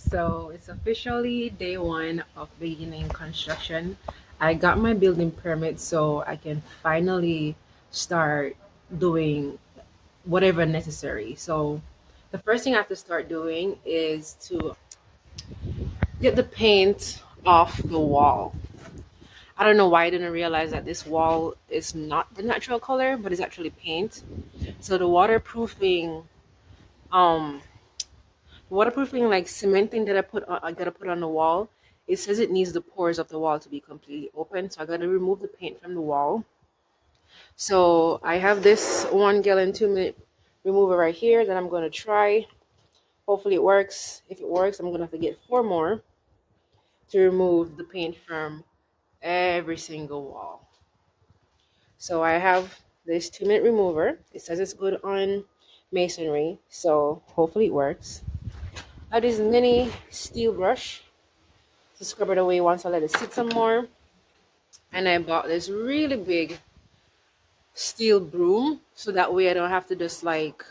So it's officially day one of beginning construction. I got my building permit so I can finally start doing whatever necessary. So the first thing I have to start doing is to get the paint off the wall. I don't know why I didn't realize that this wall is not the natural color, but it's actually paint. So the um waterproofing like cementing that I gotta put on the wall. It says it needs the pores of the wall to be completely open, so I gotta remove the paint from the wall. So I have this 1 gallon 2 minute remover right here that I'm gonna try. Hopefully it works. If it works, I'm gonna have to get 4 more to remove the paint from every single wall. So I have this 2 minute remover. It says it's good on masonry, so hopefully it works. I have this mini steel brush to scrub it away once I let it sit some more. And I bought this really big steel broom so that way I don't have to just like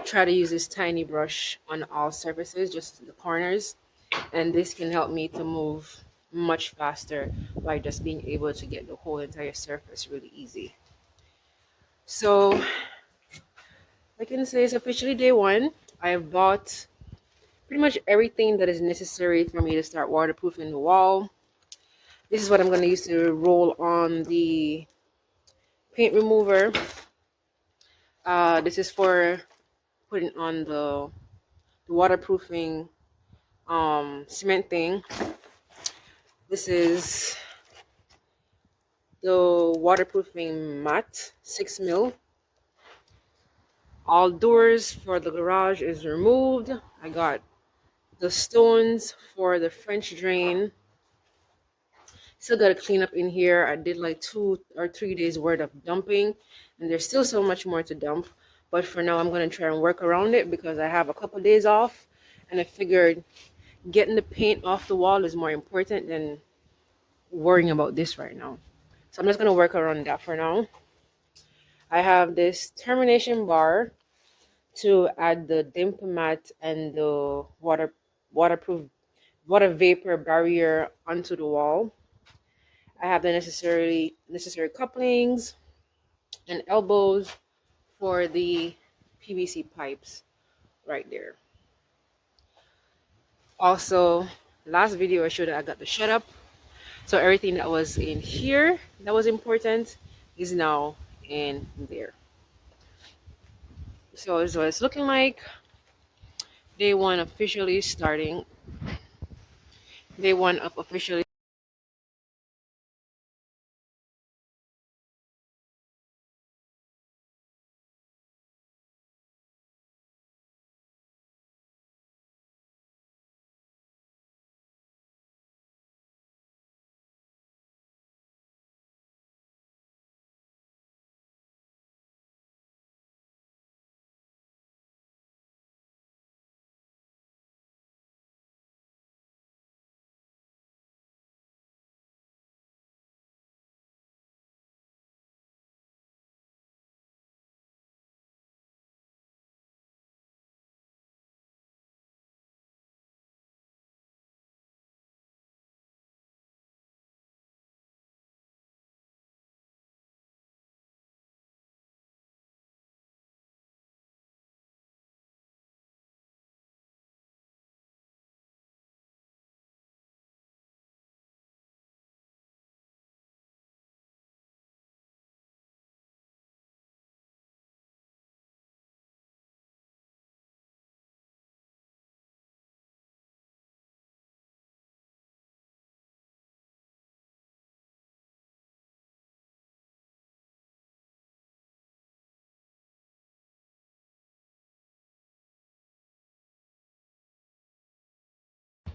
try to use this tiny brush on all surfaces, just the corners. And this can help me to move much faster by just being able to get the whole entire surface really easy. So, like I can say, it's officially day one. I have bought pretty much everything that is necessary for me to start waterproofing the wall. This is what I'm going to use to roll on the paint remover. This is for putting on the waterproofing cement thing. This is the waterproofing mat, 6 mil. All doors for the garage is removed. I got the stones for the French drain. Still got to clean up in here. I did like 2 or 3 days worth of dumping, and there's still so much more to dump. But for now, I'm going to try and work around it because I have a couple days off, and I figured getting the paint off the wall is more important than worrying about this right now. So I'm just going to work around that for now. I have this termination bar to add the dimple mat and the waterproof water vapor barrier onto the wall. I have the necessary couplings and elbows for the PVC pipes right there. Also, last video I showed that I got the shut up. So everything that was in here that was important is now in there. So this is what it's looking like. Day one officially starting. Day one of officially.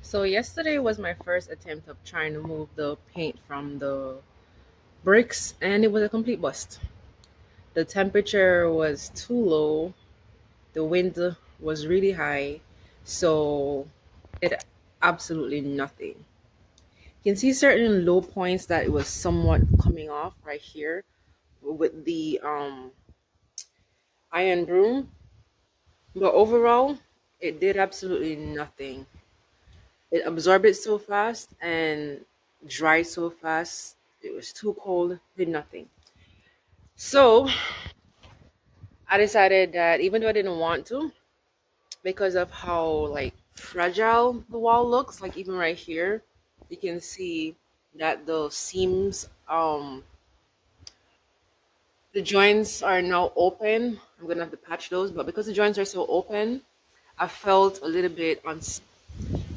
So yesterday was my first attempt of trying to move the paint from the bricks, and it was a complete bust. The temperature was too low, the wind was really high, so it absolutely nothing. You can see certain low points that it was somewhat coming off right here with the iron broom, but overall it did absolutely nothing. It absorbed it so fast and dried so fast. It was too cold, did nothing. So I decided that even though I didn't want to, because of how like fragile the wall looks, like even right here, you can see that the seams, the joints are now open. I'm gonna have to patch those, but because the joints are so open, I felt a little bit on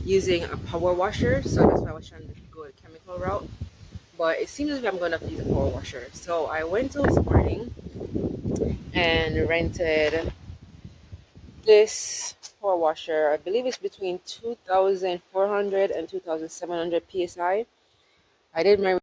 using a power washer, so that's why I was trying to go the chemical route. But it seems as if I'm gonna have to use a power washer. So I went to this morning and rented this power washer. I believe it's between 2,400 and 2,700 psi. I did my